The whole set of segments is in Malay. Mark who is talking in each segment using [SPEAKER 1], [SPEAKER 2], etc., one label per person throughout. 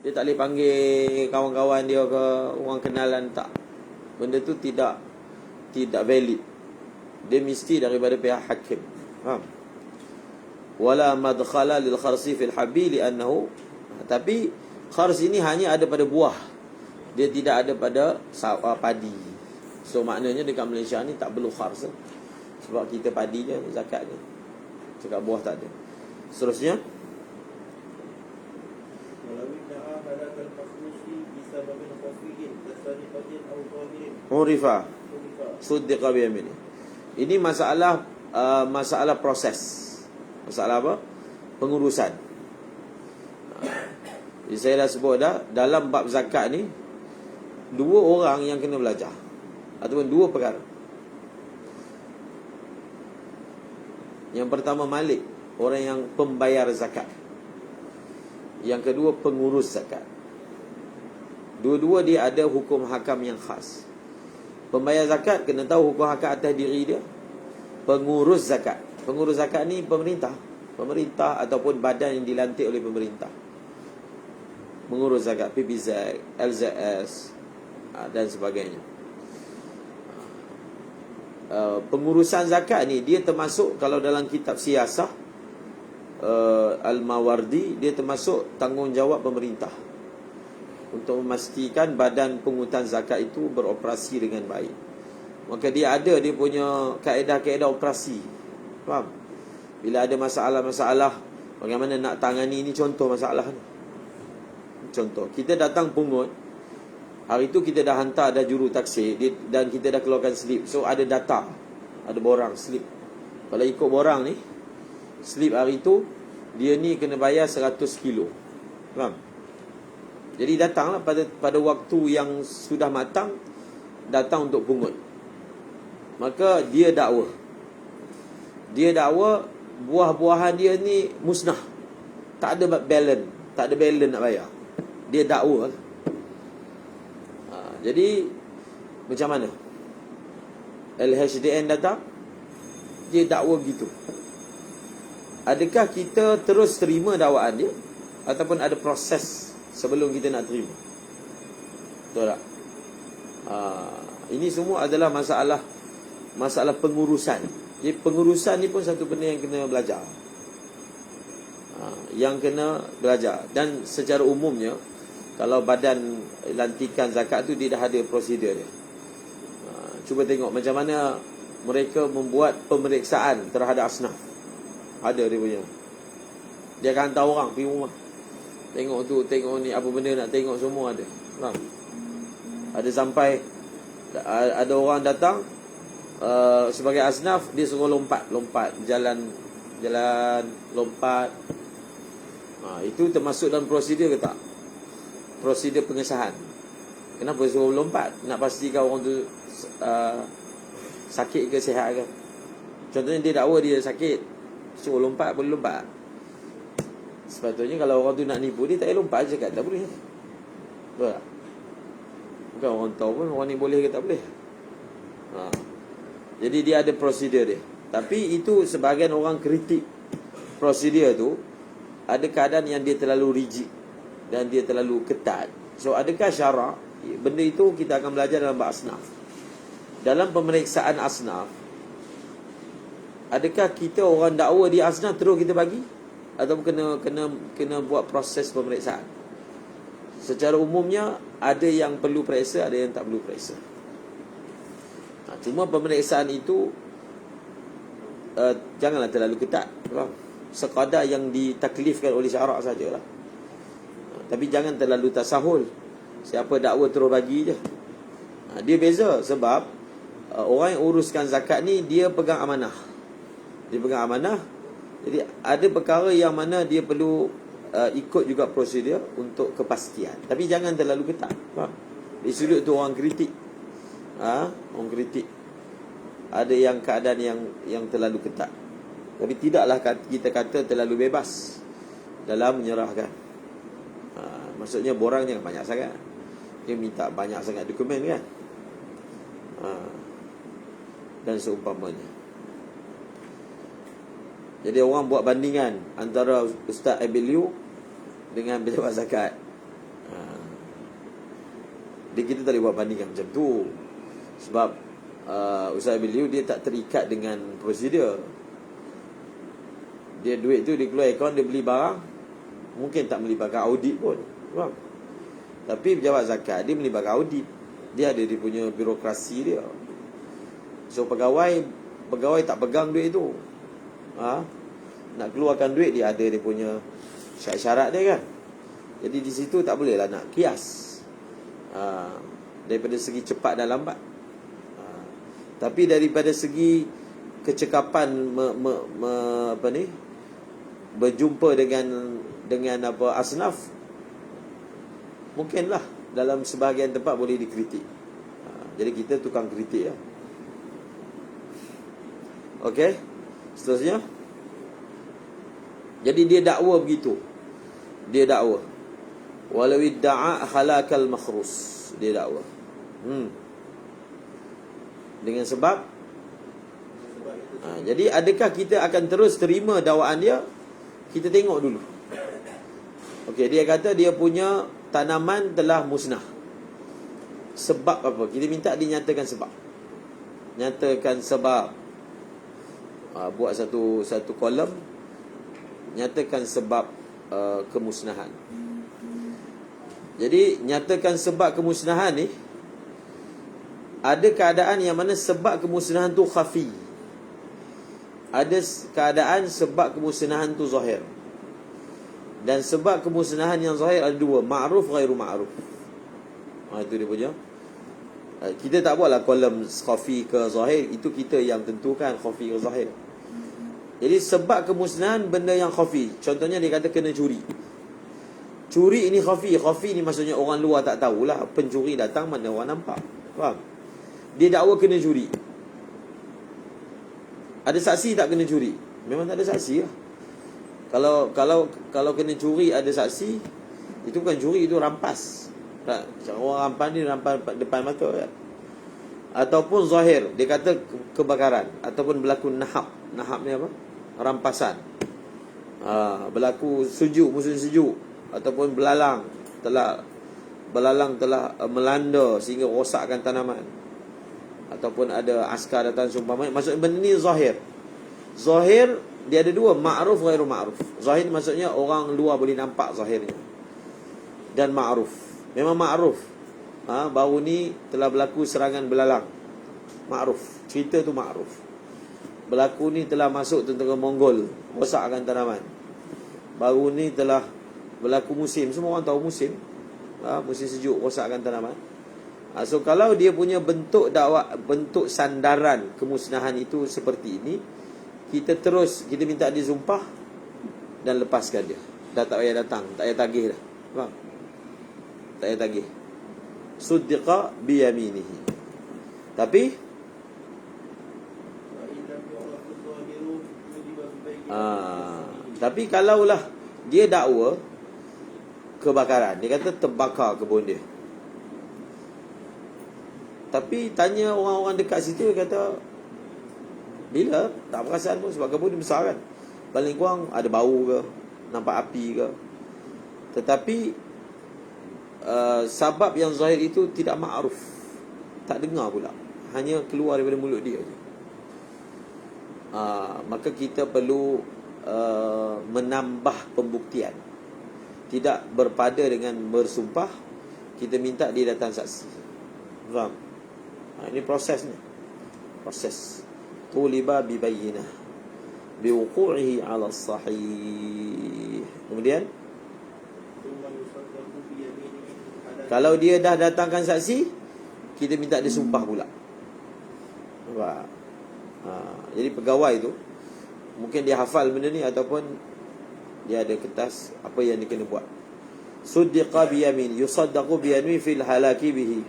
[SPEAKER 1] Dia tak boleh panggil kawan-kawan dia ke orang kenalan, tak. Benda tu tidak valid. Dia mesti daripada pihak hakim. Faham? Wala madkhala lil kharsi fil habi li'annahu, tapi khars ini hanya ada pada buah. Dia tidak ada pada padi. So maknanya dekat Malaysia ni tak perlu khars. Sebab kita padi je zakatnya. Cakap buah tak ada. Seterusnya, Urifa Suddiqa biyamini. Ini masalah proses. Masalah apa? Pengurusan. Jadi saya dah sebut dah, dalam bab zakat ni dua orang yang kena belajar, ataupun dua perkara. Yang pertama malik, orang yang pembayar zakat. Yang kedua pengurus zakat. Dua-dua dia ada hukum hakam yang khas. Pembayar zakat kena tahu hukum hakam atas diri dia. Pengurus zakat ni pemerintah ataupun badan yang dilantik oleh pemerintah. Mengurus zakat, PBZ, LZS dan sebagainya. Pengurusan zakat ni dia termasuk, kalau dalam kitab siasah Al-Mawardi, dia termasuk tanggungjawab pemerintah untuk memastikan badan pungutan zakat itu beroperasi dengan baik. Maka dia punya kaedah-kaedah operasi. Faham? Bila ada masalah-masalah, bagaimana nak tangani ni, contoh masalah ni. Contoh, kita datang pungut, hari tu kita dah hantar dah juru taksir dan kita dah keluarkan slip. So ada data, ada borang slip. Kalau ikut borang ni, slip hari tu dia ni kena bayar 100 kilo. Faham? Jadi datanglah pada waktu yang sudah matang, datang untuk pungut. Maka dia dakwa buah-buahan dia ni musnah, tak ada balance nak bayar. Dia dakwa. Jadi macam mana? LHDN datang, dia dakwa gitu. Adakah kita terus terima dakwaan dia, ataupun ada proses sebelum kita nak terima? Betul tak? Ini semua adalah masalah pengurusan. Jadi pengurusan ni pun satu benda yang kena belajar. Dan secara umumnya, kalau badan lantikan zakat tu, dia dah ada prosedur dia. Cuba tengok macam mana mereka membuat pemeriksaan terhadap asnaf. Ada dia punya. Dia akan hantar orang pergi rumah, tengok tu, tengok ni, apa benda nak tengok, semua ada. Faham? Ada sampai ada orang datang sebagai asnaf, dia suruh lompat jalan lompat. Itu termasuk dalam prosedur ke tak? Prosedur pengesahan. Kenapa suruh lompat? Nak pastikan orang tu sakit ke sihat ke. Contohnya dia dakwa dia sakit, suruh lompat, boleh lompat? Sepatutnya kalau orang tu nak nipu dia, tak payah lompat je kan, tak boleh. Betul tak? Bukan orang tahu pun orang ni boleh ke tak boleh. Jadi dia ada prosedur dia. Tapi itu sebahagian orang kritik prosedur tu. Ada keadaan yang dia terlalu rigid dan dia terlalu ketat. So adakah syarak? Benda itu kita akan belajar dalam bab asnaf. Dalam pemeriksaan asnaf, adakah kita orang dakwa di asnaf terus kita bagi, atau kena buat proses pemeriksaan? Secara umumnya ada yang perlu periksa, ada yang tak perlu periksa. Cuma pemeriksaan itu janganlah terlalu ketat. Sekadar yang ditaklifkan oleh syarak sajalah. Tapi jangan terlalu tasahul. Siapa dakwa terus bagi je. Dia beza sebab orang yang uruskan zakat ni, dia pegang amanah. Jadi ada perkara yang mana dia perlu ikut juga prosedur untuk kepastian. Tapi jangan terlalu ketat. Faham? Di sudut tu orang kritik. Orang kritik. Ada yang keadaan yang terlalu ketat. Tapi tidaklah kita kata terlalu bebas dalam menyerahkan. Maksudnya borang jangan banyak sangat. Dia minta banyak sangat dokumen kan. Dan seumpamanya. Jadi orang buat bandingan antara Ustaz Abiliu dengan pejabat zakat. Kita tak boleh buat bandingan macam tu. Sebab Ustaz Abiliu dia tak terikat dengan prosedur. Dia duit tu dia keluar akaun, dia beli barang, mungkin tak melibatkan audit pun, faham? Tapi pejabat zakat dia melibatkan audit. Dia ada dia punya birokrasi dia. So pegawai tak pegang duit tu. Nak keluarkan duit dia ada dia punya syarat-syarat dia kan. Jadi di situ tak boleh lah nak kias daripada segi cepat dan lambat. Tapi daripada segi kecekapan berjumpa dengan asnaf, mungkinlah dalam sebahagian tempat boleh dikritik. Jadi kita tukang kritik lah. Okey, seterusnya. Jadi dia dakwa begitu. Dia dakwa walau idda'a halakal makhrus. Dia dakwa dengan sebab jadi adakah kita akan terus terima dakwaan dia? Kita tengok dulu. Okey, dia kata dia punya tanaman telah musnah. Sebab apa? Kita minta dia nyatakan sebab. Nyatakan sebab. Buat satu kolom, nyatakan sebab kemusnahan. Jadi nyatakan sebab kemusnahan ni, ada keadaan yang mana sebab kemusnahan tu khafi, ada keadaan sebab kemusnahan tu zahir. Dan sebab kemusnahan yang zahir ada dua, ma'ruf ghairu ma'ruf. Itu dia punya. Kita tak buatlah kolom khafi ke zahir, itu kita yang tentukan khafi ke zahir. Jadi sebab kemusnahan benda yang khafi, contohnya dia kata kena curi. Curi ini khafi. Khafi ni maksudnya orang luar tak tahulah. Pencuri datang mana orang nampak, faham? Dia dakwa kena curi. Ada saksi tak kena curi? Memang tak ada saksi lah. Kalau kena curi ada saksi, itu bukan curi, itu rampas. Orang rampas ni rampas depan mata kan? Ataupun zahir, dia kata kebakaran, ataupun berlaku nahab. Nahab ni apa? Rampasan. Berlaku musim sejuk, ataupun belalang telah melanda sehingga rosakkan tanaman, ataupun ada askar datang seumpama. Maksudnya benda ni zahir. Zahir dia ada dua, ma'ruf ghairu ma'ruf. Zahir maksudnya orang luar boleh nampak zahirnya. Dan ma'ruf, memang ma'ruf. Baru ni telah berlaku serangan belalang. Ma'ruf, cerita tu ma'ruf. Berlaku ni telah masuk tentera Mongol, rosakkan tanaman. Baru ni telah berlaku musim, semua orang tahu musim. Musim sejuk, rosakkan tanaman. So kalau dia punya bentuk bentuk sandaran kemusnahan itu seperti ini, kita minta dia sumpah dan lepaskan dia. Dah tak payah datang, tak payah tagih dah. Faham? Tak payah tagih. Suddiqa biyaminihi. Tapi kalaulah dia dakwa kebakaran, dia kata terbakar kebun dia, tapi tanya orang-orang dekat situ, dia kata bila tak perasan pun, sebab kebun dia besar kan, paling kurang ada bau ke, nampak api ke. Tetapi sabab yang zahir itu tidak ma'ruf, tak dengar pula, hanya keluar daripada mulut dia je. Maka kita perlu menambah pembuktian, tidak berpada dengan bersumpah. Kita minta dia datang saksi. Faham? Ini prosesnya. Proses tuliba bibayyinah biwuqu'ihi 'ala sahih. Kemudian kalau dia dah datangkan saksi, kita minta dia sumpah pula. Jadi pegawai tu mungkin dia hafal benda ni, ataupun dia ada kertas apa yang dia kena buat. Suddiqa biyamin yusaddaqu biyanwi fil halaki bihi.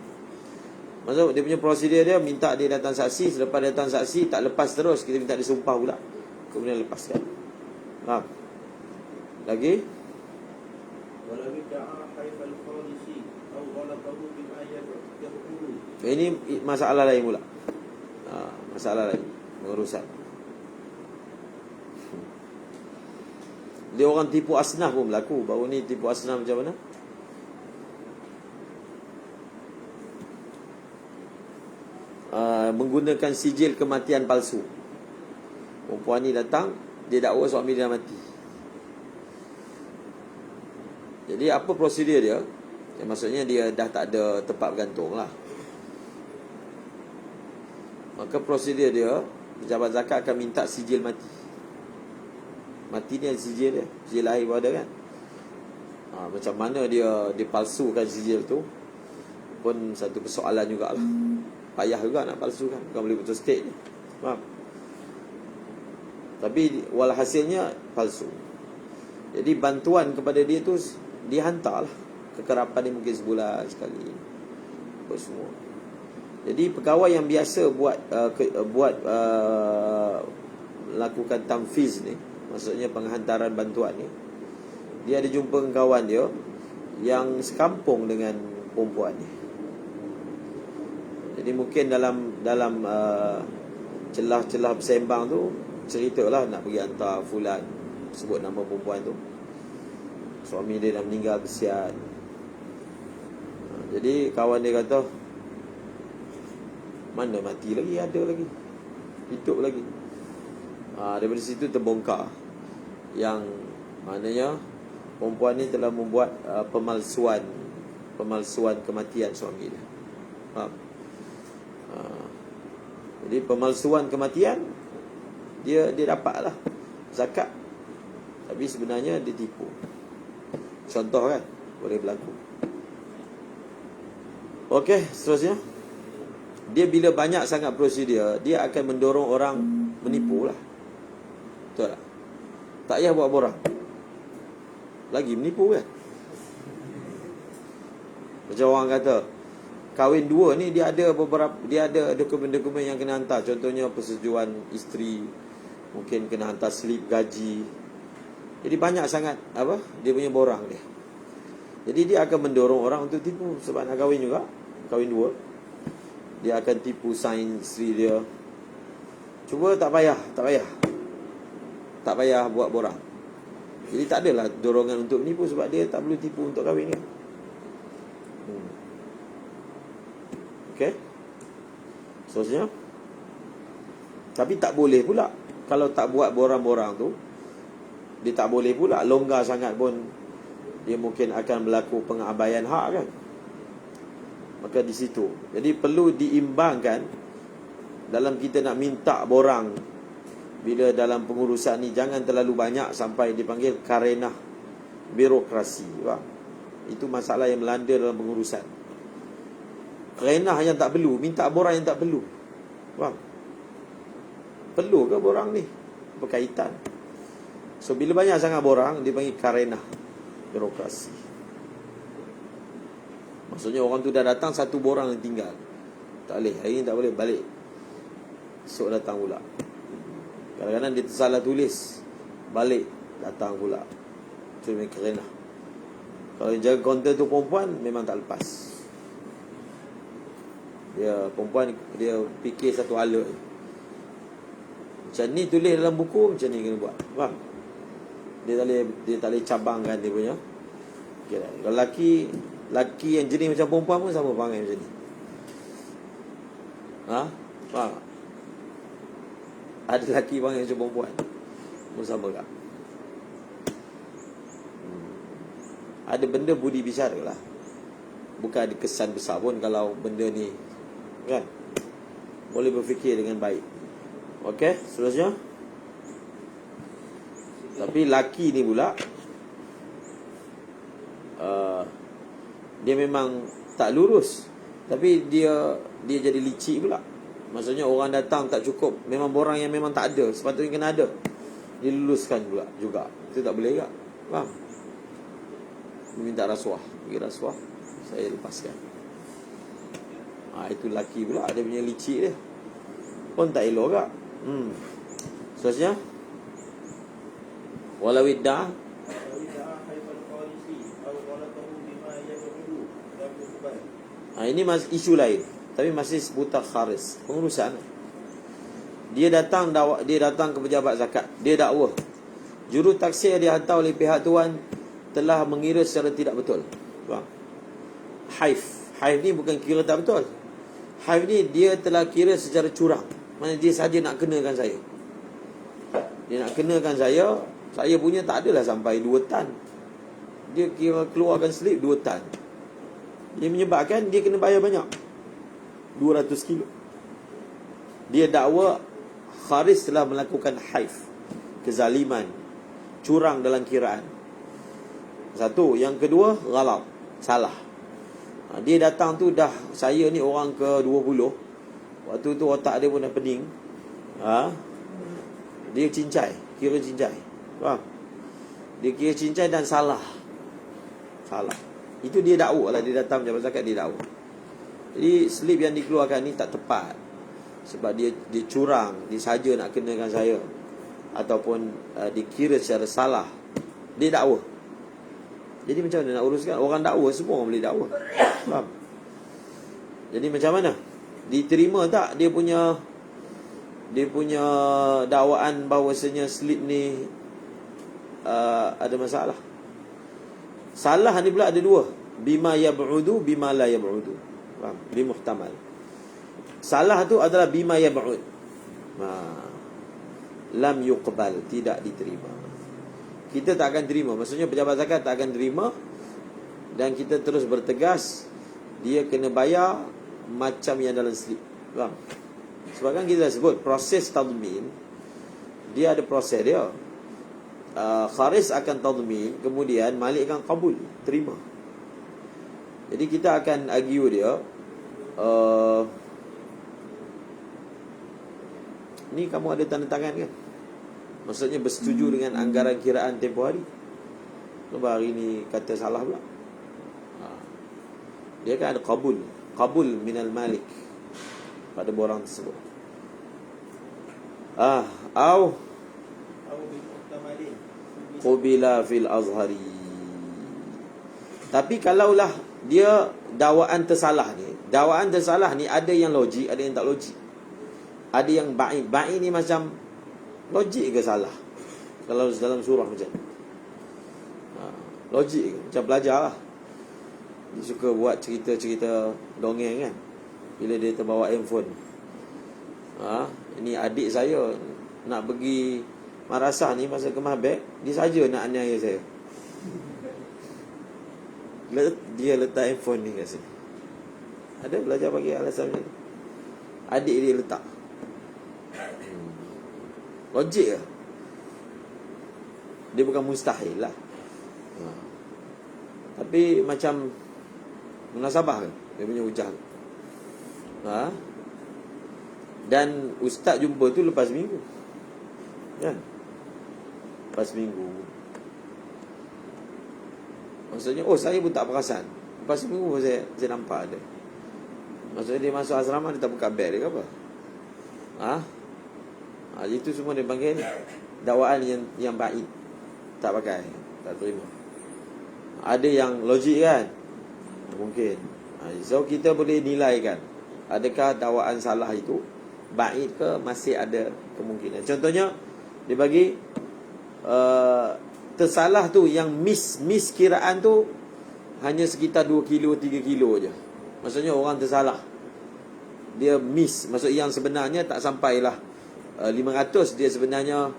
[SPEAKER 1] Maksud dia punya prosedur dia, minta dia datang saksi, selepas datang saksi tak lepas terus, kita minta dia sumpah pula, kemudian lepaskan. Faham? Lagi? Ini masalah lain pula. Masalah lain, pengurusan. Dia orang tipu asnaf pun berlaku. Baru ni tipu asnaf macam mana? menggunakan sijil kematian palsu. Perempuan ni datang, dia dakwa suami dia mati. Jadi apa prosedur dia? Maksudnya dia dah tak ada tempat bergantung lah. Maka prosedur dia, pejabat zakat akan minta sijil mati. Mati ni ada sijil dia, sijil lahir pun ada kan. Macam mana dia palsukan sijil tu pun satu persoalan jugalah. Payah juga nak palsukan, bukan boleh betul state je. Faham? Tapi walhasilnya palsu. Jadi bantuan kepada dia tu dihantarlah. Kekerapan ni mungkin sebulan sekali. Apa semua. Jadi pegawai yang biasa lakukan tamfiz ni, maksudnya penghantaran bantuan ni, dia ada jumpa kawan dia yang sekampung dengan perempuan ni. Jadi mungkin dalam celah-celah bersembang tu ceritalah nak pergi hantar fulan, sebut nama perempuan tu. Suami dia dah meninggal, kesian. Jadi kawan dia kata, mana mati lagi, ada lagi, hidup lagi. Daripada situ terbongkar yang maknanya perempuan ni telah membuat pemalsuan kematian suami dia. Jadi pemalsuan kematian dia dapatlah zakat, tapi sebenarnya dia tipu. Contoh kan, boleh berlaku. Okey, seterusnya, dia bila banyak sangat prosedur, dia akan mendorong orang menipu lah. Betul tak? Tak payah buat borang, lagi menipu kan. Macam orang kata kahwin dua ni, dia ada dokumen-dokumen yang kena hantar. Contohnya persetujuan isteri, mungkin kena hantar slip gaji. Jadi banyak sangat dia punya borang dia. Jadi dia akan mendorong orang untuk tipu. Sebab nak kahwin juga, kahwin dua, dia akan tipu sign isteri dia. Cuba tak payah buat borang. Jadi tak adalah dorongan untuk menipu, sebab dia tak perlu tipu untuk kahwin kan. Okey. Seterusnya, tapi tak boleh pula, kalau tak buat borang-borang tu, dia tak boleh pula longgar sangat pun, dia mungkin akan berlaku pengabaian hak kan. Maka di situ, jadi perlu diimbangkan dalam kita nak minta borang. Bila dalam pengurusan ni, jangan terlalu banyak sampai dipanggil karenah birokrasi. Faham? Itu masalah yang melanda dalam pengurusan. Karenah yang tak perlu, minta borang yang tak perlu. Faham? Perlu ke borang ni? Berkaitan. So bila banyak sangat borang, dipanggil karenah birokrasi. Maksudnya orang tu dah datang, satu borang yang tinggal. Tak boleh, hari ni tak boleh, balik esok datang pula. Kadang-kadang dia tersalah tulis, balik datang pula. Itu memang karenah. Kalau yang jaga kaunter tu perempuan, memang tak lepas. Dia perempuan, dia fikir satu hala. Macam ni tulis dalam buku, macam ni kena buat. Faham? Dia tak boleh cabangkan dia punya. Okay. Kalau laki yang jenis macam perempuan pun sama perangai macam ni. Faham? Ada lelaki perangai macam perempuan pun sama tak? Ada benda budi bicara lah. Bukan ada kesan besar pun kalau benda ni kan. Boleh berfikir dengan baik. Okey, seterusnya. Tapi laki ni pula dia memang tak lurus, tapi dia jadi licik pula. Maksudnya orang datang tak cukup, memang borang yang memang tak ada, sepatutnya kena ada, dia luluskan pula juga. Itu tak boleh tak? Faham? Minta rasuah, bagi rasuah, saya lepaskan. Itu laki pula, dia punya licik dia pun tak elok tak? Seterusnya, walau iddah ini isu lain, tapi masih seputar kharis, pengurusan. Dia datang ke pejabat zakat, dia dakwa juru taksir dia hantar oleh pihak tuan telah mengira secara tidak betul. Faham? Haif ni bukan kira tak betul. Hive ni dia telah kira secara curang. Mana dia saja nak kenakan saya. Dia nak kenakan saya punya tak adalah sampai 2 tan. Dia kira keluarkan slip 2 tan. Dia menyebabkan dia kena bayar banyak, 200 kilo. Dia dakwa Kharis telah melakukan hive, kezaliman, curang dalam kiraan. Satu. Yang kedua, ghalat, salah. Dia datang tu dah, saya ni orang ke-20. Waktu tu otak dia pun dah pening. Dia cincai, kira cincai. Faham? Dia kira cincai dan salah. Itu dia dakwa lah. Dia datang pejabat zakat, dia dakwa. Jadi slip yang dikeluarkan ni tak tepat. Sebab dia curang, dia saja nak kenakan saya, ataupun dikira secara salah. Dia dakwa. Jadi macam mana nak uruskan? Orang dakwa, semua orang boleh dakwa. Faham? Jadi macam mana? Diterima tak dia punya dakwaan bahawasanya slip ni ada masalah? Salah ni pula ada 2. Bima yab'udu, bima la yab'udu. Faham? Bimuhtamal. Salah tu adalah bima yab'ud. Lam yuqbal, tidak diterima. Kita tak akan terima. Maksudnya pejabat zakat tak akan terima. Dan kita terus bertegas, dia kena bayar macam yang dalam slip. Faham? Sebab kan kita sebut proses tadmin, dia ada proses dia. Kharis akan tadmin, kemudian Malik akan qabul, terima. Jadi kita akan argue dia, ni kamu ada tanda tangan kan? Maksudnya bersetuju dengan anggaran kiraan tempoh hari. Lepas hari ni kata salah pula. Dia kan ada qabul minal malik pada borang tersebut. Au qubila fil azhari. Tapi kalaulah dia dakwaan tersalah ni ada yang logik, ada yang tak logik. Ada yang ba'id. Ba'id ni macam logik ke salah? Kalau dalam surah macam logik ke? Macam pelajar lah, dia suka buat cerita-cerita dongeng kan, bila dia terbawa handphone. Ini adik saya nak pergi madrasah ni, masa kemas beg, dia saja nak aniaya saya. Dia letak handphone ni kat sini. Ada belajar bagi alasan macam ni. Adik dia letak. Logik ke? Dia bukan mustahil lah. Tapi macam munasabah ke dia punya hujah? Dan ustaz jumpa tu lepas minggu kan? Lepas minggu. Maksudnya, saya pun tak perasan. Lepas minggu saya nampak ada. Maksudnya dia masuk asrama, dia tak buka beg dia ke apa? Itu semua dia panggil dakwaan yang ba'id. Tak pakai, tak terima. Ada yang logik kan? Mungkin. So kita boleh nilaikan, adakah dakwaan salah itu ba'id ke, masih ada kemungkinan. Contohnya, dia bagi tersalah tu, yang miss kiraan tu hanya sekitar 2 kilo 3 kilo je. Maksudnya orang tersalah, dia miss. Maksud yang sebenarnya tak sampailah 500, dia sebenarnya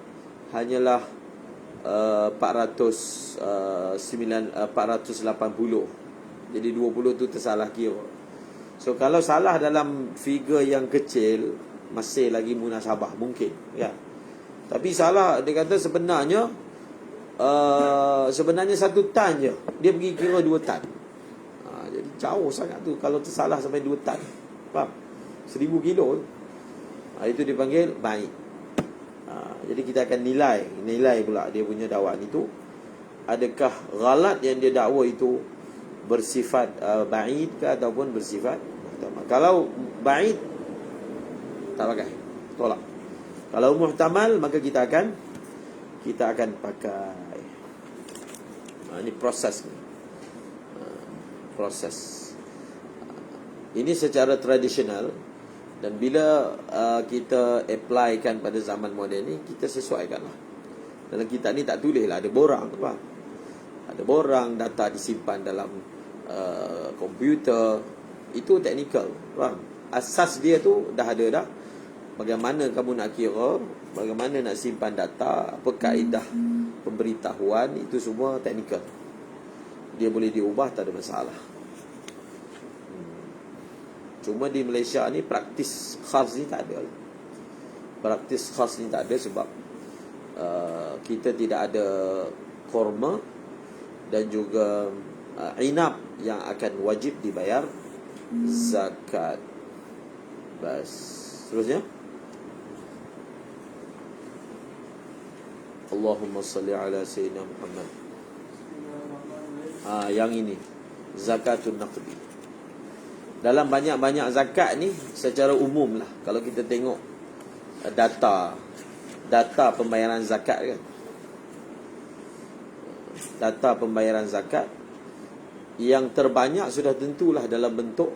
[SPEAKER 1] hanyalah 480. Jadi 20 tu tersalah kira. So kalau salah dalam figure yang kecil, masih lagi munasabah mungkin ya. Tapi salah, dia kata sebenarnya 1 tan je, dia pergi kira 2 tan. Jadi jauh sangat tu kalau tersalah sampai 2 tan. Faham? 1000 kilo tu. Itu dipanggil baik. Jadi kita akan nilai pula dia punya dakwaan itu, adakah ghalat yang dia dakwa itu bersifat ba'id ke ataupun bersifat muhtamal. Kalau ba'id, tak pakai, tolak. Kalau muhtamal, maka kita akan pakai. Ini proses. Ini secara tradisional. Dan bila kita applykan pada zaman moden ni, kita sesuaikanlah. Dalam kitab ni tak tulis lah, ada borang, faham? Ada borang, data disimpan dalam komputer. Itu teknikal, faham? asas dia tu dah ada dah. Bagaimana kamu nak kira, bagaimana nak simpan data, apa kaedah pemberitahuan, itu semua teknikal. Dia boleh diubah, tak ada masalah. Cuma di Malaysia ni praktis khas ni tak ada. Praktis khas ni tak ada sebab kita tidak ada korma dan juga inap yang akan wajib dibayar zakat. Bas. Terusnya, Allahumma salli ala Sayyidina Muhammad. Yang ini zakatun naqdi. Dalam banyak-banyak zakat ni secara umum lah, kalau kita tengok data pembayaran zakat kan, data pembayaran zakat yang terbanyak sudah tentulah dalam bentuk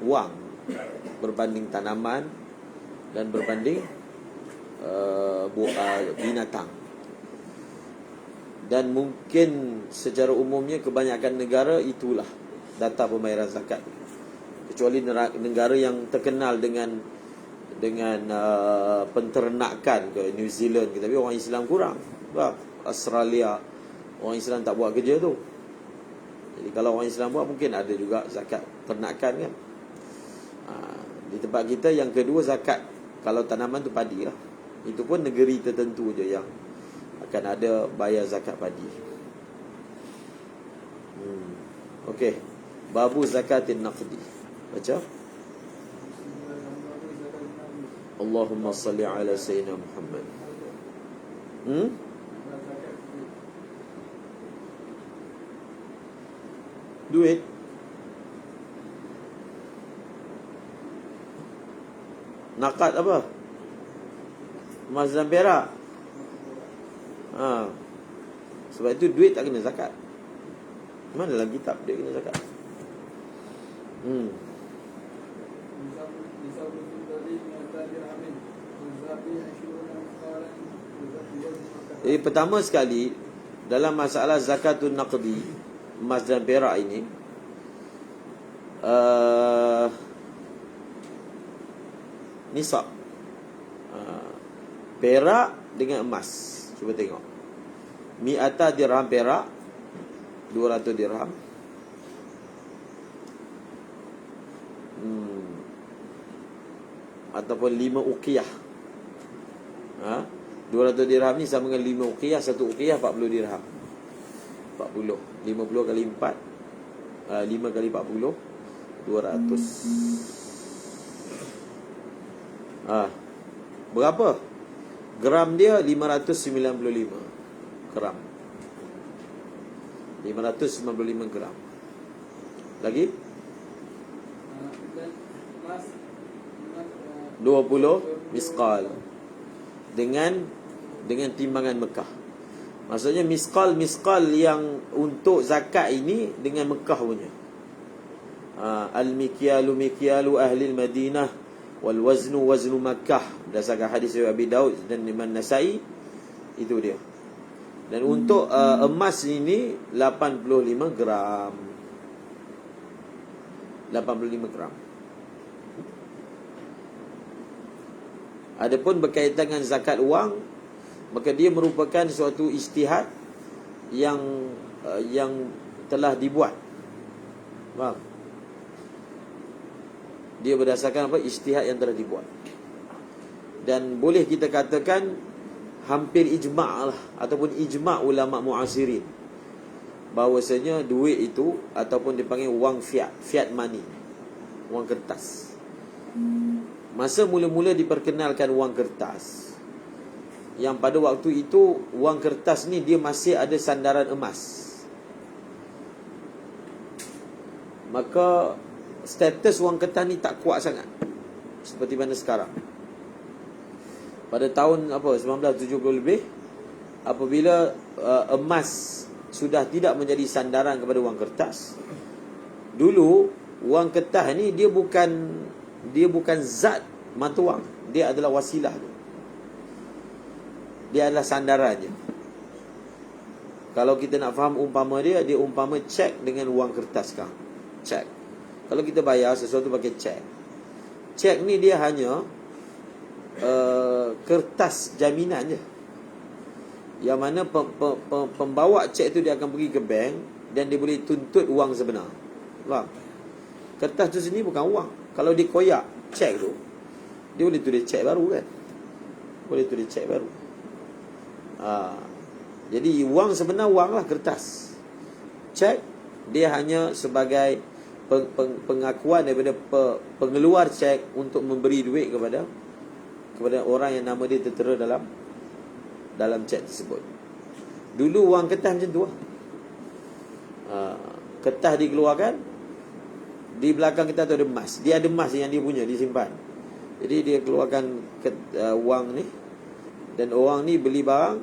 [SPEAKER 1] wang berbanding tanaman dan berbanding binatang. Dan mungkin secara umumnya kebanyakan negara itulah data pembayaran zakat, kecuali negara yang terkenal dengan penternakan ke New Zealand ke, tapi orang Islam kurang. Australia orang Islam tak buat kerja tu. Jadi kalau orang Islam buat, mungkin ada juga zakat ternakan kan. Di tempat kita yang kedua zakat, kalau tanaman tu padi lah. Itu pun negeri tertentu je yang akan ada bayar zakat padi. Okey, babu zakatin naqdi. Baca. Allahumma salli ala Sayyidina Muhammad. Duit. Nakat apa? Emas dan perak. Sebab itu duit tak kena zakat. Mana dalam kitab dia kena zakat? Jadi pertama sekali, dalam masalah zakatun naqdi, emas dan perak ini, nisab, perak dengan emas. Cuba tengok, mi'ata dirham perak, 200 dirham. Ataupun 5 uqiyah. 200 dirham ni sama dengan 5 uqiyah. 1 uqiyah 40 dirham. 40, 50 kali 4, 5 kali 40, 200. Berapa? Gram dia 595 gram. 595 gram. Lagi 20 misqal dengan timbangan Mekah. Maksudnya misqal yang untuk zakat ini dengan Mekah punya. Al-mikyalu ahli al-Madinah wal waznu Makkah, berdasarkan hadis Abi Daud dan Imam Nasai, itu dia. Dan untuk emas ini 85 gram. 85 gram. Adapun berkaitan dengan zakat wang, maka dia merupakan suatu ijtihad yang telah dibuat. Faham? Dia berdasarkan apa? Ijtihad yang telah dibuat. Dan boleh kita katakan hampir ijma' lah, ataupun ijma' ulama' mu'asirin, bahawasanya duit itu ataupun dipanggil wang fiat money, wang kertas. Masa mula-mula diperkenalkan wang kertas, yang pada waktu itu wang kertas ni dia masih ada sandaran emas, maka status wang kertas ni tak kuat sangat seperti mana sekarang. Pada tahun 1970 lebih, apabila emas sudah tidak menjadi sandaran kepada wang kertas, dulu wang kertas ni dia bukan zat mata wang, dia adalah wasilah. Dia adalah sandaran je. Kalau kita nak faham umpama dia umpama cek dengan wang kertas kan. Cek. Kalau kita bayar sesuatu pakai cek, Cek ni dia hanya kertas jaminan je, yang mana pembawa cek tu dia akan pergi ke bank dan dia boleh tuntut wang sebenar. Faham? Kertas tu sini bukan wang. Kalau dia koyak cek tu, dia boleh tulis cek baru kan. Boleh tulis cek baru. Jadi wang sebenar wang lah, kertas. Cek dia hanya sebagai pengakuan daripada pengeluar cek untuk memberi duit kepada orang yang nama dia tertera dalam cek tersebut. Dulu wang kertas macam tu lah. Kertas dikeluarkan, di belakang kita tu ada emas. Dia ada emas yang dia punya, disimpan. Jadi dia keluarkan wang ni, dan orang ni beli barang,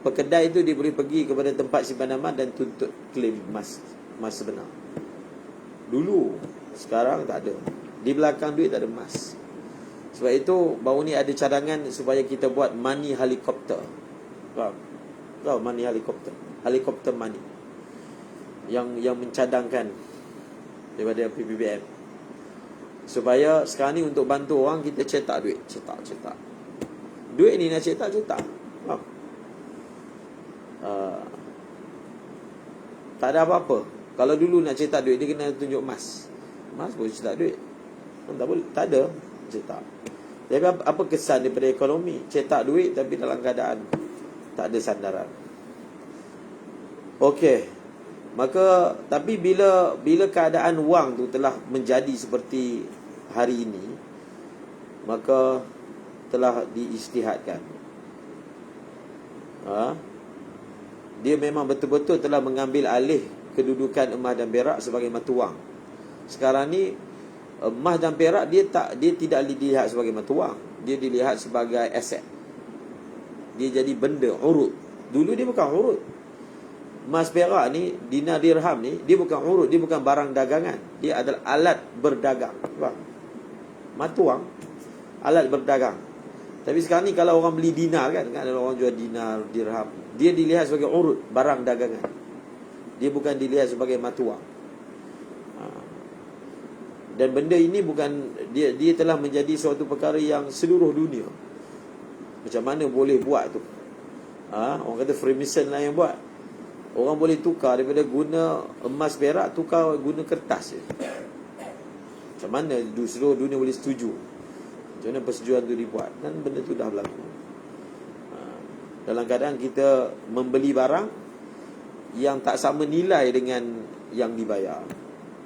[SPEAKER 1] pekedai tu dia boleh pergi kepada tempat simpanan emas dan tuntut claim emas sebenar. Dulu, sekarang tak ada. Di belakang duit tak ada emas. Sebab itu baru ni ada cadangan supaya kita buat money helicopter. Tahu money helicopter? Helicopter money. Yang mencadangkan daripada PPBM. Supaya sekarang ni untuk bantu orang, kita cetak duit. Cetak. Duit ni nak cetak. Tak ada apa-apa. Kalau dulu nak cetak duit, dia kena tunjuk emas. Emas boleh cetak duit. Tak boleh, tak ada cetak. Tapi apa kesan daripada ekonomi? Cetak duit tapi dalam keadaan tak ada sandaran. Okey. Maka tapi bila keadaan wang tu telah menjadi seperti hari ini, maka telah diijtihadkan. Dia memang betul-betul telah mengambil alih kedudukan emas dan perak sebagai mata wang. Sekarang ni emas dan perak dia tidak dilihat sebagai mata wang, dia dilihat sebagai aset. Dia jadi benda urut. Dulu dia bukan urut. Emas perak ni, dinar dirham ni, dia bukan urut, dia bukan barang dagangan. Dia adalah alat berdagang. Mata wang, alat berdagang. Tapi sekarang ni kalau orang beli dinar kan ada orang jual dinar, dirham, dia dilihat sebagai urut, barang dagangan. Dia bukan dilihat sebagai mata wang. Dan benda ini bukan, dia telah menjadi suatu perkara yang seluruh dunia. Macam mana boleh buat tu? Orang kata Freemason lah yang buat. Orang boleh tukar daripada guna emas perak, tukar guna kertas je. Macam mana seluruh dunia boleh setuju? Macam mana persetujuan tu dibuat? Dan benda tu dah berlaku. Dalam keadaan kita membeli barang yang tak sama nilai dengan yang dibayar.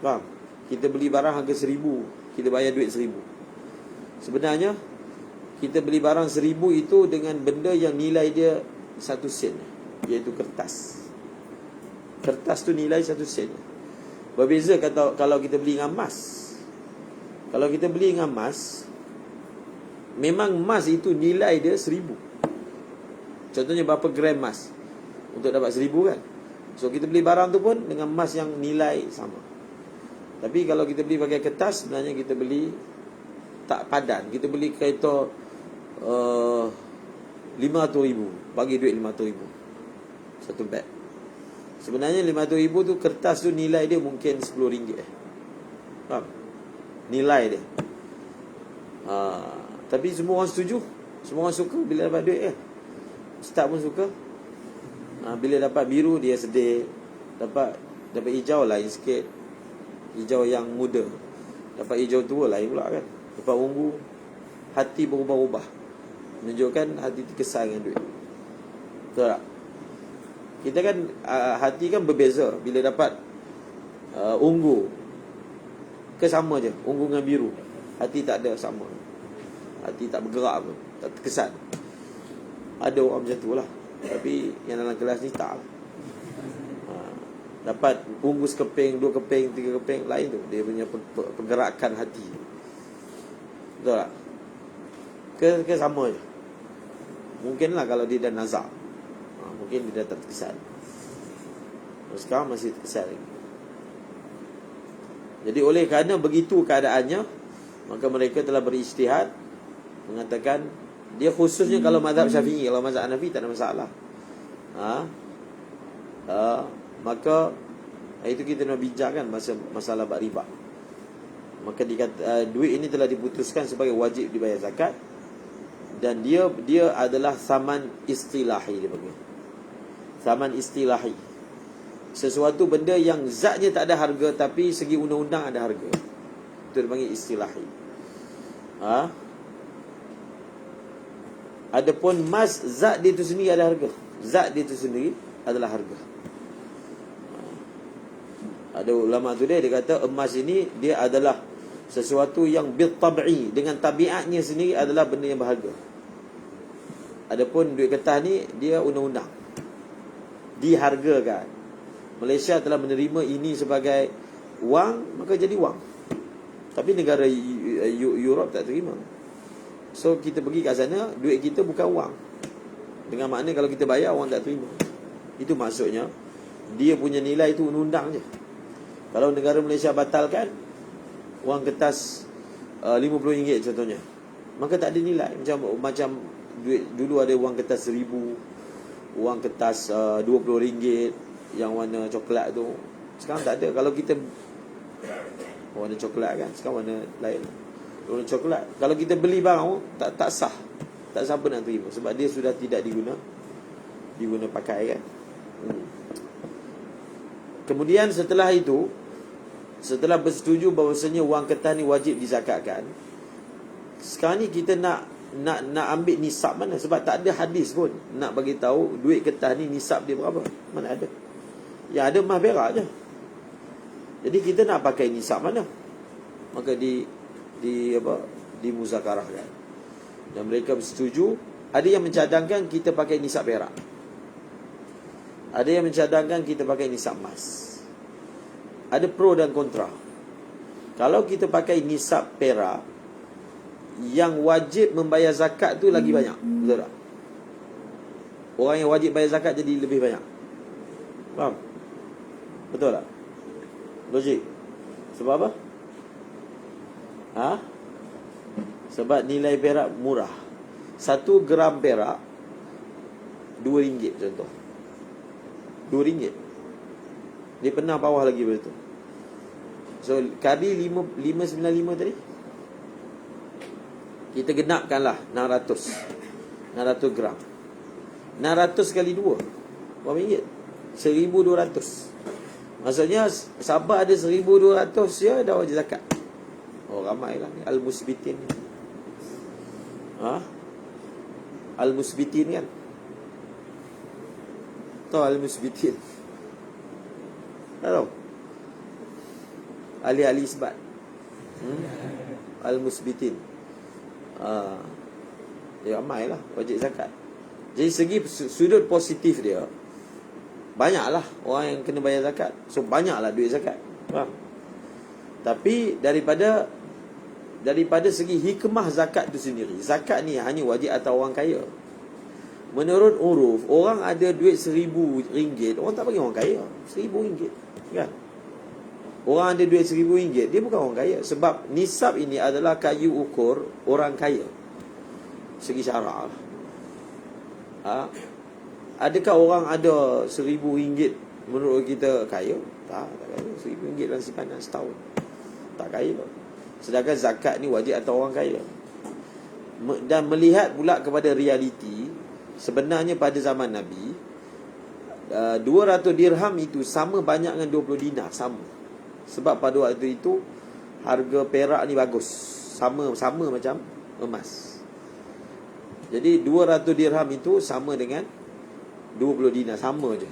[SPEAKER 1] Faham? Kita beli barang harga 1,000, kita bayar duit 1,000. Sebenarnya kita beli barang 1,000 itu dengan benda yang nilai dia 1 sen, iaitu kertas. Kertas tu nilai 1 sen. Berbeza kalau kita beli dengan emas. Kalau kita beli dengan emas, memang emas itu nilai dia 1,000. Contohnya berapa gram emas untuk dapat 1,000 kan. So kita beli barang tu pun dengan emas yang nilai sama. Tapi kalau kita beli pakai kertas, sebenarnya kita beli tak padan. Kita beli kereta 500,000, bagi duit 500,000 satu beg. Sebenarnya 500,000 tu, kertas tu nilai dia mungkin RM10. Faham? Nilai dia. Tapi semua orang setuju, semua orang suka bila dapat duit kan. Ustaz pun suka. Bila dapat biru dia sedih. Dapat hijau lain sikit, hijau yang muda. Dapat hijau tua lain pula kan. Dapat ungu, hati berubah-ubah, menunjukkan hati terkesan dengan duit. Betul tak? Kita kan hati kan berbeza. Bila dapat ungu, sama je, ungu dengan biru, hati tak ada sama. Hati tak bergerak pun, tak terkesan. Ada orang macam tu lah. Tapi yang dalam kelas ni tak lah. Dapat ungu sekeping, 2 keping, 3 keping, lain tu dia punya pergerakan hati. Betul tak? Ke sama je. Mungkinlah kalau dia dah nazar, mungkin dia dah tak terkesan. Sekarang masih terkesan lagi. Jadi oleh kerana begitu keadaannya, maka mereka telah berijtihad mengatakan, dia khususnya kalau mazhab Syafi'i. Kalau mazhab Hanafi tak ada masalah. Maka itu kita nak bincangkan masalah bab riba. maka duit ini telah diputuskan sebagai wajib dibayar zakat. Dan dia adalah saman istilahi, dia panggil saman istilahi. Sesuatu benda yang zatnya tak ada harga, tapi segi undang-undang ada harga. Itu dia panggil istilahi. Adapun emas, zat dia itu sendiri ada harga. Zat dia itu sendiri adalah harga. Ada ulama tu dia kata emas ini dia adalah sesuatu yang bil tab'i, dengan tabiatnya sendiri adalah benda yang berharga. Adapun duit kertas ni dia undang-undang, dihargakan. Malaysia telah menerima ini sebagai wang, maka jadi wang. Tapi negara Europe tak terima. So kita pergi kat sana, duit kita bukan wang. Dengan makna kalau kita bayar, orang tak terima. Itu maksudnya dia punya nilai itu undang-undang je. Kalau negara Malaysia batalkan wang kertas RM50 contohnya, maka tak ada nilai. Macam duit dulu ada wang kertas RM1,000, wang kertas RM20 yang warna coklat tu. Sekarang tak ada. Kalau kita warna coklat kan, sekarang warna lain, warna coklat. Kalau kita beli barang tak sah. Tak siapa nak terima, sebab dia sudah tidak diguna pakai kan. Kemudian setelah itu, setelah bersetuju bahawasanya wang kertas ni wajib dizakatkan, sekarang ni kita nak ambil nisab mana? Sebab tak ada hadis pun nak bagi tahu duit kertas ni nisab dia berapa. Mana ada. Yang ada emas perak je. Jadi kita nak pakai nisab mana? Maka dimuzakarahkan. Dan mereka bersetuju. Ada yang mencadangkan kita pakai nisab perak. Ada yang mencadangkan kita pakai nisab emas. Ada pro dan kontra. Kalau kita pakai nisab perak, yang wajib membayar zakat tu lagi banyak. Betul tak? Orang yang wajib bayar zakat jadi lebih banyak. Faham? Betul tak? Logik. Sebab apa? Sebab nilai perak murah. 1 gram perak RM2 contoh. RM2. Dia pernah bawah lagi betul. So kali 595 tadi, kita genapkanlah 600 gram. 600 kali 2 berapa ringgit? 1,200. Maksudnya Sabah ada 1,200 ya, dah wajib zakat. Oh ramai lah ni Al-Musbitin ni. Al-Musbitin kan? Tahu Al-Musbitin? Tak tahu? Ahli-ahli isbat. Al-Musbitin. Dia ramai lah wajib zakat. Jadi segi sudut positif dia, banyaklah orang yang kena bayar zakat. So banyaklah duit zakat. Faham? Tapi daripada segi hikmah zakat tu sendiri, zakat ni hanya wajib atas orang kaya. Menurut uruf, orang ada duit RM1,000, orang tak bagi orang kaya RM1,000 kan? Orang ada duit RM1,000, dia bukan orang kaya. Sebab nisab ini adalah kayu ukur orang kaya segi syarak. Adakah orang ada RM1,000 menurut kita kaya? Tak kaya. RM1,000 dalam simpanan setahun, tak kaya. Sedangkan zakat ni wajib atas orang kaya. Dan melihat pula kepada realiti, sebenarnya pada zaman Nabi, 200 dirham itu sama banyak dengan 20 dinar. Sama. Sebab pada waktu itu harga perak ni bagus, sama macam emas. Jadi 200 dirham itu sama dengan 20 dinar. Sama je.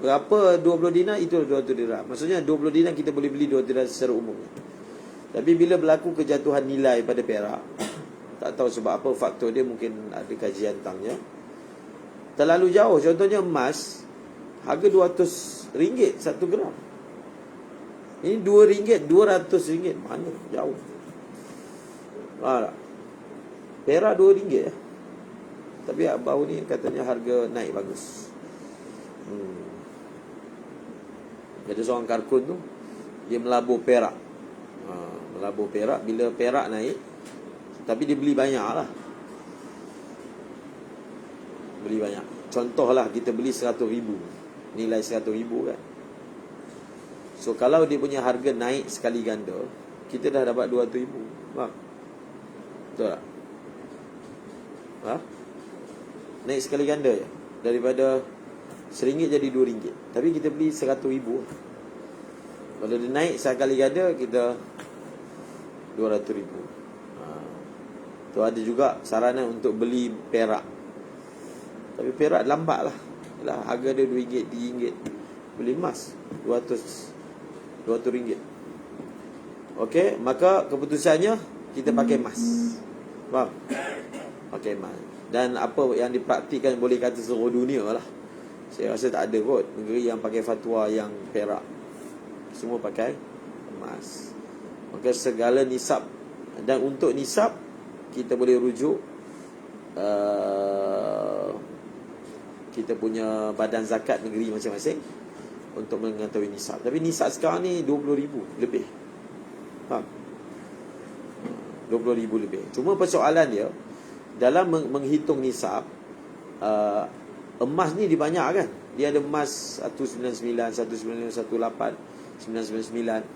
[SPEAKER 1] Berapa 20 dinar? Itu 200 dirham. Maksudnya 20 dinar kita boleh beli 200 dirham secara umum. Tapi bila berlaku kejatuhan nilai pada perak, tak tahu sebab apa, faktor dia mungkin ada kajian tentangnya, terlalu jauh. Contohnya emas, harga RM200 1 gram. Ini RM2, RM200. Mana jauh. Perak RM2 ya. Tapi baru ni katanya harga naik bagus. Ada seorang karkun tu, dia melabur perak. Melabur perak. Bila perak naik, tapi dia beli banyak lah. Beli banyak. Contohlah kita beli RM100,000, nilai RM100,000 kan. So kalau dia punya harga naik sekali ganda, kita dah dapat 200,000. Faham? Betul tak? Ha? Naik sekali ganda je. Daripada RM1 jadi RM2. Tapi kita beli RM100,000. Kalau dia naik sekali ganda, kita RM200,000. Tu ada juga saranan untuk beli perak. Tapi perak lambat lah. Yalah, harga dia RM2, RM3. Beli emas RM200. Okey, maka keputusannya kita pakai emas. Faham? Pakai emas. Dan apa yang dipraktikkan boleh kata seluruh dunia lah. Saya rasa tak ada kot negeri yang pakai fatwa yang perak. Semua pakai emas. Maka segala nisab. Dan untuk nisab, kita boleh rujuk kita punya badan zakat negeri masing-masing untuk mengetahui nisab. Tapi nisab sekarang ni 20,000 lebih. Faham? 20,000 lebih. Cuma persoalan dia, dalam menghitung nisab, emas ni dibanyakkan. Dia ada emas 199, 199, 18, 999.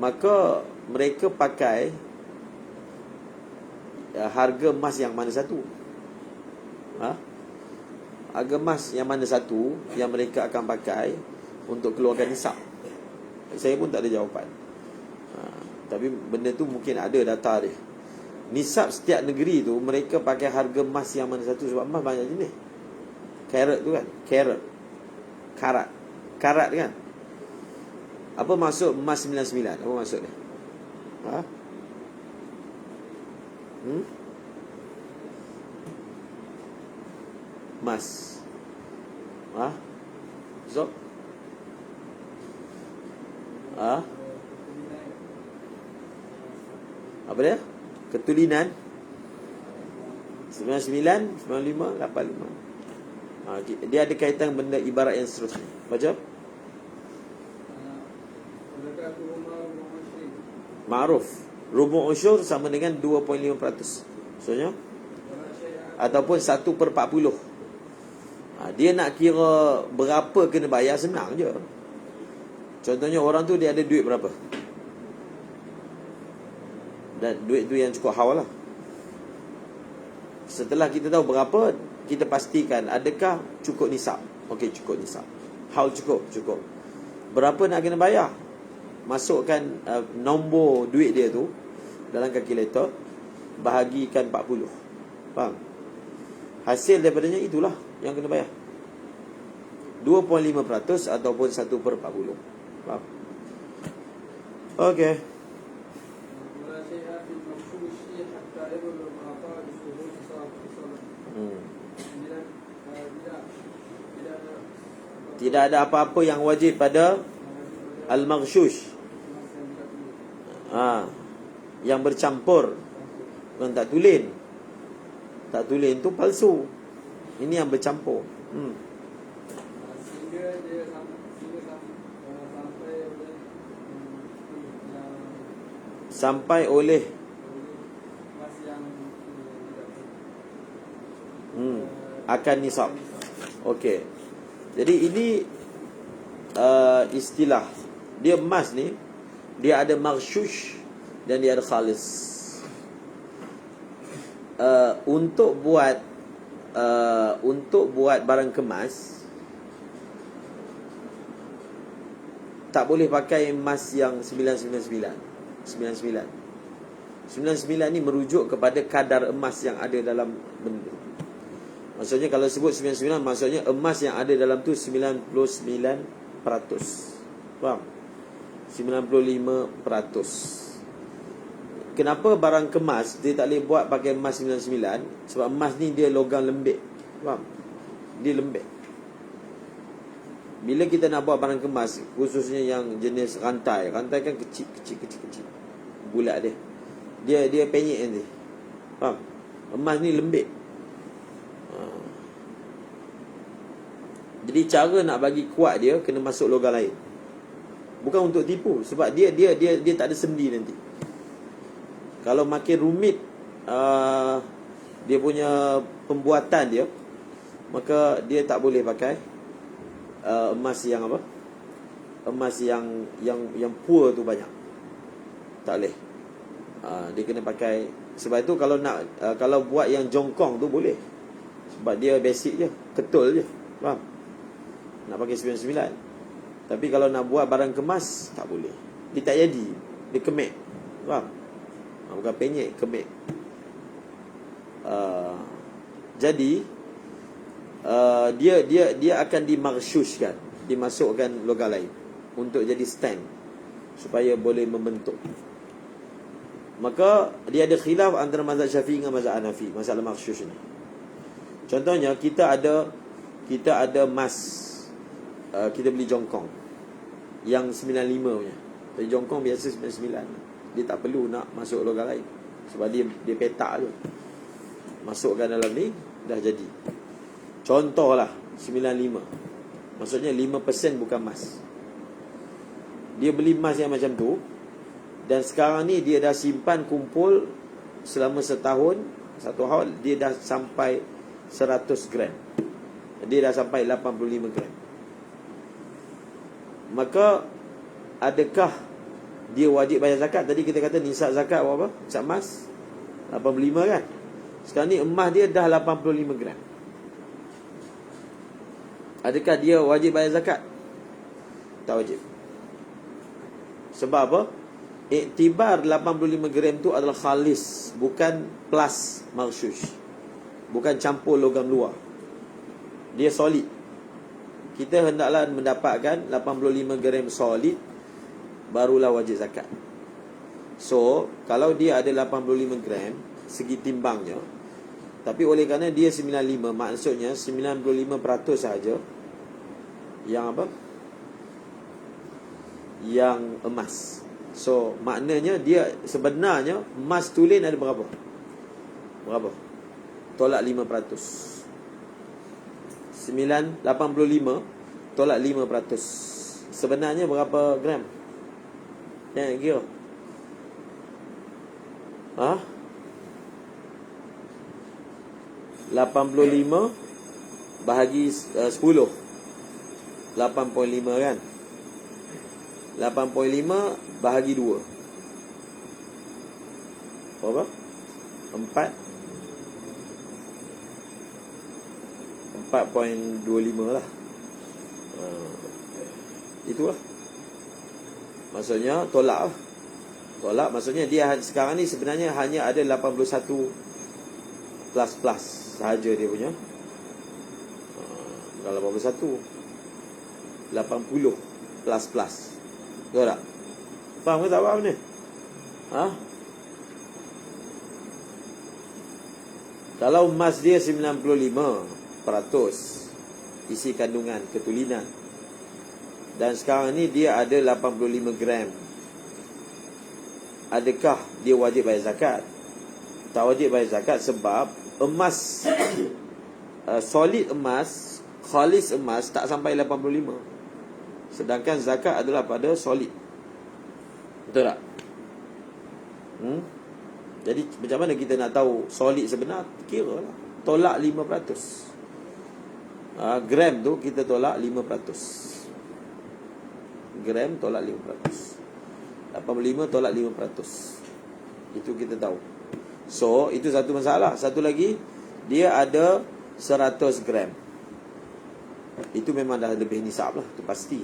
[SPEAKER 1] Maka mereka pakai harga emas yang mana satu? Harga emas yang mana satu yang mereka akan pakai untuk keluarkan nisab? Saya pun tak ada jawapan. Tapi benda tu mungkin ada data dia. Nisab setiap negeri tu mereka pakai harga emas yang mana satu. Sebab emas banyak jenis. Karat tu kan, karat kan. Apa maksud emas 99? Apa maksud dia? Emas. Zok? Apa dia? Ketulinan 99, 95, 85. Dia ada kaitan benda ibarat yang seterusnya. Baca. Ma'ruf. Rubu' usyur sama dengan 2.5%. Maksudnya ataupun 1/40. Dia nak kira berapa kena bayar, senang je. Contohnya orang tu dia ada duit berapa, dan duit tu yang cukup haul lah. Setelah kita tahu berapa, kita pastikan adakah cukup nisab. Okey, cukup nisab. Haul cukup. Berapa nak kena bayar? Masukkan nombor duit dia tu dalam kalkulator, bahagikan 40. Faham? Hasil daripadanya itulah yang kena bayar. 2.5% ataupun 1/40. Faham? Okey. Tidak ada apa-apa yang wajib pada al-maghshush. Yang bercampur. Bukan tak tulen. Tak tulen tu palsu. Ini yang bercampur. Sampai oleh akan nisab. Okey. Jadi ini istilah. Dia emas ni, dia ada maghshush dan dia ada khalis. Untuk buat barang kemas, tak boleh pakai emas yang 999. 99 ni merujuk kepada kadar emas yang ada dalam benda. Maksudnya kalau sebut 99, maksudnya emas yang ada dalam tu 99%. Faham? 95%. Kenapa barang kemas dia tak boleh buat pakai emas 99? Sebab emas ni dia logam lembik. Faham? Dia lembik. Bila kita nak buat barang kemas, khususnya yang jenis rantai kan kecil. Bulat dia. Dia penyek nanti. Faham? Emas ni lembik. Jadi cara nak bagi kuat dia kena masuk logam lain. Bukan untuk tipu, sebab dia tak ada sendi nanti. Kalau makin rumit dia punya pembuatan dia, maka dia tak boleh pakai emas yang apa? emas yang poor tu banyak. Tak boleh. Dia kena pakai. Sebab itu kalau nak kalau buat yang jongkong tu boleh. Sebab dia basic je, ketul je. Faham? Nak pakai 99. Tapi kalau nak buat barang kemas, tak boleh. Dia tak jadi. Dia kemek. Faham? Bukan penyek, kemek. Jadi dia akan dimaghsyushkan, dimasukkan logam lain untuk jadi stand supaya boleh membentuk. Maka dia ada khilaf antara mazhab Syafi'i dengan mazhab Hanafi masalah maghsyush ni. Contohnya kita ada emas, kita beli jongkong yang 95 punya. Tapi jongkong biasa 99. Dia tak perlu nak masuk logam lain sebab dia petak je. Masukkan dalam ni dah jadi. Contohlah 95. Maksudnya 5% bukan emas. Dia beli emas yang macam tu, dan sekarang ni dia dah simpan kumpul selama setahun, satu haul dia dah sampai 100 gram. Dia dah sampai 85 gram. Maka adakah dia wajib bayar zakat? Tadi kita kata nisab zakat berapa? Nisab emas 85 kan? Sekarang ni emas dia dah 85 gram. Adakah dia wajib bayar zakat? Tak wajib. Sebab apa? Iktibar 85 gram tu adalah khalis, bukan plus maghsyush. Bukan campur logam luar. Dia solid. Kita hendaklah mendapatkan 85 gram solid, barulah wajib zakat. So, kalau dia ada 85 gram segi timbangnya, tapi oleh kerana dia 95, maksudnya 95% saja yang apa? Yang emas. So, maknanya dia sebenarnya emas tulen ada berapa? Berapa? Tolak 5%. 85 tolak 5%. Sebenarnya berapa gram? Jangan kira. Ha? 85 bahagi 10. 8.5 kan? 8.5 bahagi 2. Berapa? 4.25 lah. Itulah. Maksudnya tolak lah. Tolak maksudnya dia sekarang ni sebenarnya hanya ada 81 plus sahaja dia punya. Bukan 81, 80 plus. Betul tak? Faham ke tak faham ni? Ha? Kalau emas dia 95% isi kandungan ketulinan, dan sekarang ni dia ada 85 gram, adakah dia wajib bayar zakat? Tak wajib bayar zakat sebab emas solid emas, khalis emas tak sampai 85. Sedangkan zakat adalah pada solid. Betul tak? Jadi macam mana kita nak tahu solid sebenar? Kira lah, tolak 5%. Gram tu kita tolak 5%. Gram tolak 5%. 85 tolak 5%. Itu kita tahu. So, itu satu masalah. Satu lagi, dia ada 100 gram. Itu memang dah lebih nisab lah, itu pasti.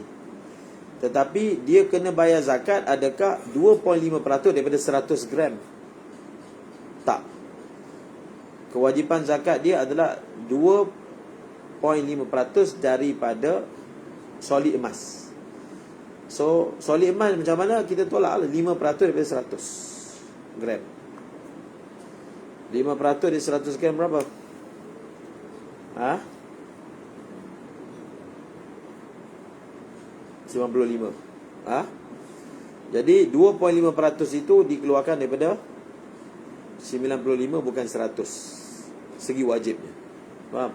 [SPEAKER 1] Tetapi dia kena bayar zakat adakah 2.5% daripada 100 gram? Tak. Kewajipan zakat dia adalah 2.5% daripada solid emas. So, solid emas macam mana? Kita tolak lah 5% daripada 100 gram. 5% dari 100 gram berapa? Ha? 95. Ha? Jadi 2.5% itu dikeluarkan daripada 95, bukan 100. Segi wajibnya. Faham?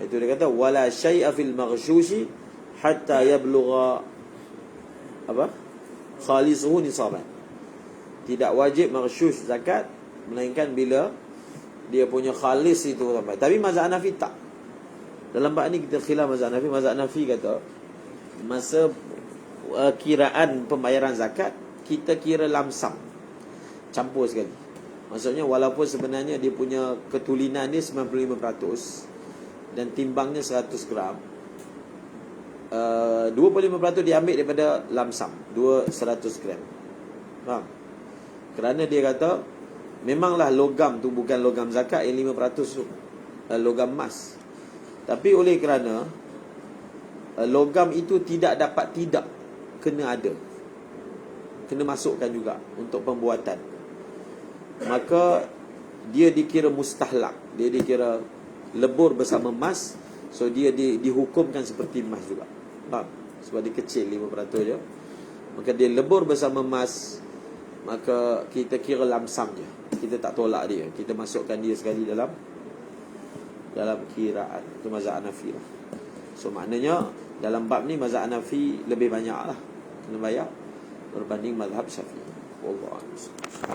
[SPEAKER 1] Itu dia kata wala syai'a fil maghsyushi hatta yablugha apa? Khalisuhu nisaban. Tidak wajib maghsyush zakat melainkan bila dia punya khalis itu sampai. Tapi mazhab Hanafi tak. Dalam bab ni kita khilaf mazhab Hanafi. Mazhab Hanafi kata masa kiraan pembayaran zakat, kita kira lamsam, campur sekali. Maksudnya walaupun sebenarnya dia punya ketulinan dia 95% dan timbangnya 100 gram, 25% diambil daripada lamsam, 100 gram. Faham? Kerana dia kata memanglah logam tu bukan logam zakat, yang 5% tu logam emas. Tapi oleh kerana logam itu tidak dapat tidak, kena ada, kena masukkan juga untuk pembuatan, maka dia dikira mustahlak, dia dikira lebur bersama emas. So dia dihukumkan seperti emas juga. Faham? Sebab dia kecil 5% je, maka dia lebur bersama emas, maka kita kira lamsam je. Kita tak tolak dia, kita masukkan dia sekali dalam kiraan. Itu mazhab Hanafi lah. So maknanya dalam bab ni mazhab Hanafi lebih banyak lah kena bayar berbanding mazhab Syafi'i. Wallahu a'lam.